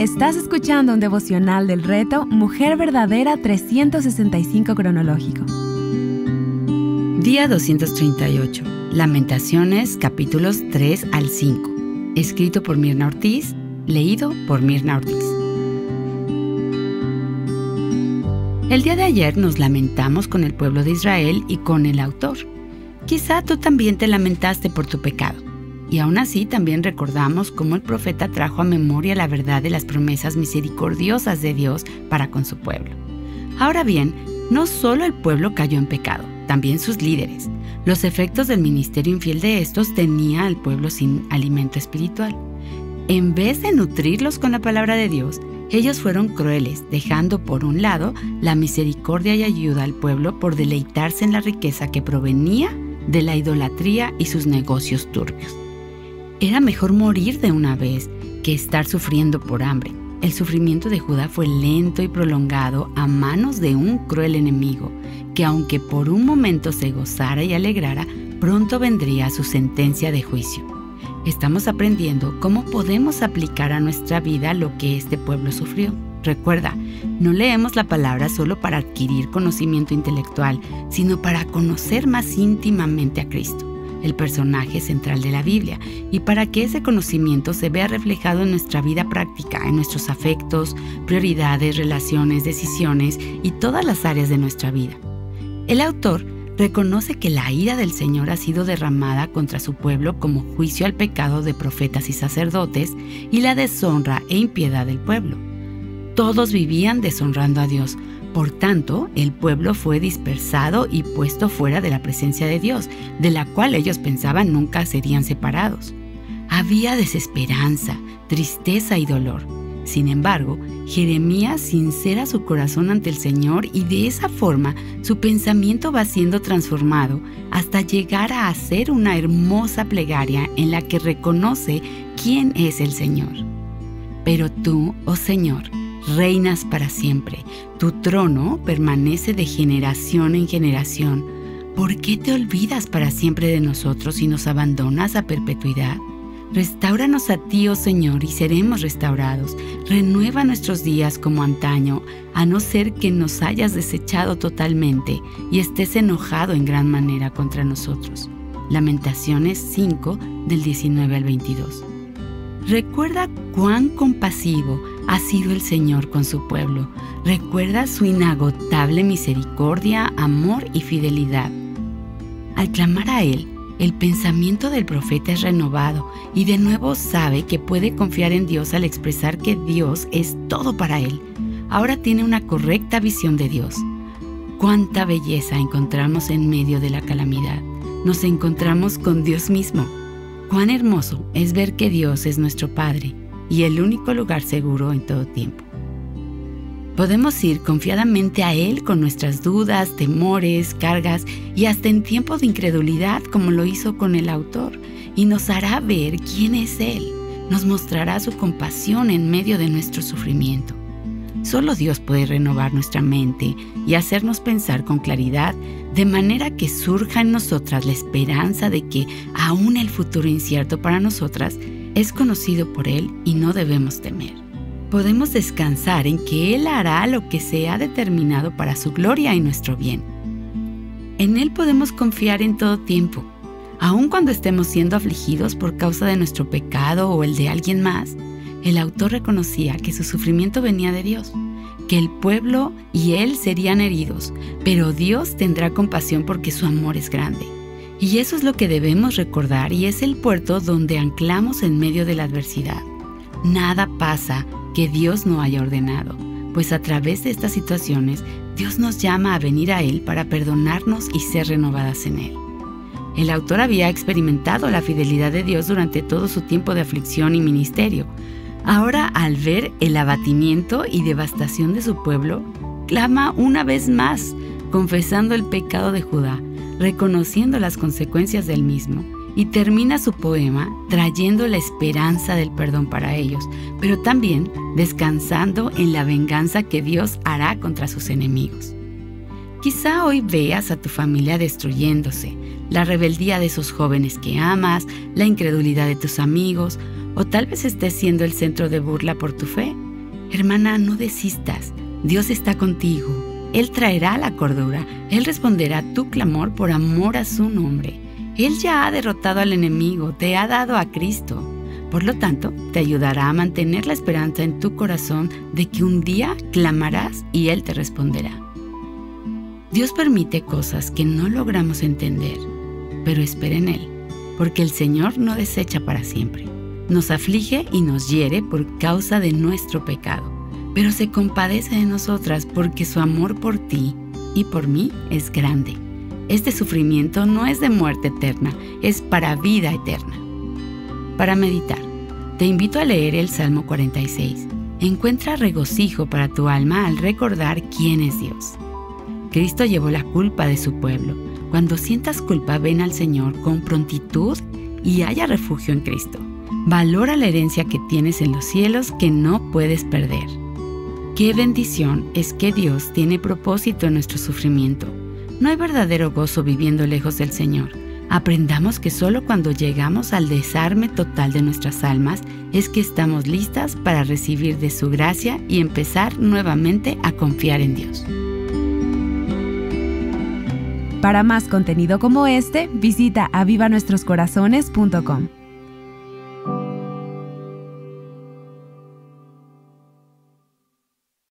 Estás escuchando un devocional del reto Mujer Verdadera 365 cronológico. Día 238. Lamentaciones, capítulos 3 al 5. Escrito por Mirna Ortiz, leído por Mirna Ortiz. El día de ayer nos lamentamos con el pueblo de Israel y con el autor. Quizá tú también te lamentaste por tu pecado. Y aún así también recordamos cómo el profeta trajo a memoria la verdad de las promesas misericordiosas de Dios para con su pueblo. Ahora bien, no solo el pueblo cayó en pecado, también sus líderes. Los efectos del ministerio infiel de estos tenía al pueblo sin alimento espiritual. En vez de nutrirlos con la palabra de Dios, ellos fueron crueles, dejando por un lado la misericordia y ayuda al pueblo por deleitarse en la riqueza que provenía de la idolatría y sus negocios turbios. Era mejor morir de una vez que estar sufriendo por hambre. El sufrimiento de Judá fue lento y prolongado a manos de un cruel enemigo, que aunque por un momento se gozara y alegrara, pronto vendría su sentencia de juicio. Estamos aprendiendo cómo podemos aplicar a nuestra vida lo que este pueblo sufrió. Recuerda, no leemos la palabra solo para adquirir conocimiento intelectual, sino para conocer más íntimamente a Cristo, el personaje central de la Biblia, y para que ese conocimiento se vea reflejado en nuestra vida práctica, en nuestros afectos, prioridades, relaciones, decisiones y todas las áreas de nuestra vida. El autor reconoce que la ira del Señor ha sido derramada contra su pueblo como juicio al pecado de profetas y sacerdotes y la deshonra e impiedad del pueblo. Todos vivían deshonrando a Dios. Por tanto, el pueblo fue dispersado y puesto fuera de la presencia de Dios, de la cual ellos pensaban nunca serían separados. Había desesperanza, tristeza y dolor. Sin embargo, Jeremías sincera su corazón ante el Señor y de esa forma su pensamiento va siendo transformado hasta llegar a hacer una hermosa plegaria en la que reconoce quién es el Señor. Pero tú, oh Señor, reinas para siempre. Tu trono permanece de generación en generación. ¿Por qué te olvidas para siempre de nosotros y nos abandonas a perpetuidad? Restáuranos a ti, oh Señor, y seremos restaurados. Renueva nuestros días como antaño, a no ser que nos hayas desechado totalmente y estés enojado en gran manera contra nosotros. Lamentaciones 5, del 19 al 22. Recuerda cuán compasivo ha sido el Señor con su pueblo. Recuerda su inagotable misericordia, amor y fidelidad. Al clamar a Él, el pensamiento del profeta es renovado y de nuevo sabe que puede confiar en Dios al expresar que Dios es todo para él. Ahora tiene una correcta visión de Dios. Cuánta belleza encontramos en medio de la calamidad. Nos encontramos con Dios mismo. Cuán hermoso es ver que Dios es nuestro Padre y el único lugar seguro en todo tiempo. Podemos ir confiadamente a Él con nuestras dudas, temores, cargas y hasta en tiempos de incredulidad como lo hizo con el autor, y nos hará ver quién es Él. Nos mostrará su compasión en medio de nuestro sufrimiento. Solo Dios puede renovar nuestra mente y hacernos pensar con claridad, de manera que surja en nosotras la esperanza de que aún el futuro incierto para nosotras es conocido por Él y no debemos temer. Podemos descansar en que Él hará lo que se ha determinado para su gloria y nuestro bien. En Él podemos confiar en todo tiempo, aun cuando estemos siendo afligidos por causa de nuestro pecado o el de alguien más. El autor reconocía que su sufrimiento venía de Dios, que el pueblo y Él serían heridos, pero Dios tendrá compasión porque su amor es grande. Y eso es lo que debemos recordar y es el puerto donde anclamos en medio de la adversidad. Nada pasa que Dios no haya ordenado, pues a través de estas situaciones, Dios nos llama a venir a Él para perdonarnos y ser renovadas en Él. El autor había experimentado la fidelidad de Dios durante todo su tiempo de aflicción y ministerio. Ahora, al ver el abatimiento y devastación de su pueblo, clama una vez más, confesando el pecado de Judá, reconociendo las consecuencias del mismo, y termina su poema trayendo la esperanza del perdón para ellos, pero también descansando en la venganza que Dios hará contra sus enemigos. Quizá hoy veas a tu familia destruyéndose, la rebeldía de esos jóvenes que amas, la incredulidad de tus amigos, o tal vez estés siendo el centro de burla por tu fe. Hermana, no desistas. Dios está contigo. Él traerá la cordura. Él responderá tu clamor por amor a su nombre. Él ya ha derrotado al enemigo, te ha dado a Cristo. Por lo tanto, te ayudará a mantener la esperanza en tu corazón de que un día clamarás y Él te responderá. Dios permite cosas que no logramos entender, pero espera en Él, porque el Señor no desecha para siempre. Nos aflige y nos hiere por causa de nuestro pecado, pero se compadece de nosotras porque su amor por ti y por mí es grande. Este sufrimiento no es de muerte eterna, es para vida eterna. Para meditar, te invito a leer el Salmo 46. Encuentra regocijo para tu alma al recordar quién es Dios. Cristo llevó la culpa de su pueblo. Cuando sientas culpa, ven al Señor con prontitud y haya refugio en Cristo. Valora la herencia que tienes en los cielos que no puedes perder. Qué bendición es que Dios tiene propósito en nuestro sufrimiento. No hay verdadero gozo viviendo lejos del Señor. Aprendamos que solo cuando llegamos al desarme total de nuestras almas es que estamos listas para recibir de su gracia y empezar nuevamente a confiar en Dios. Para más contenido como este, visita avivanuestroscorazones.com.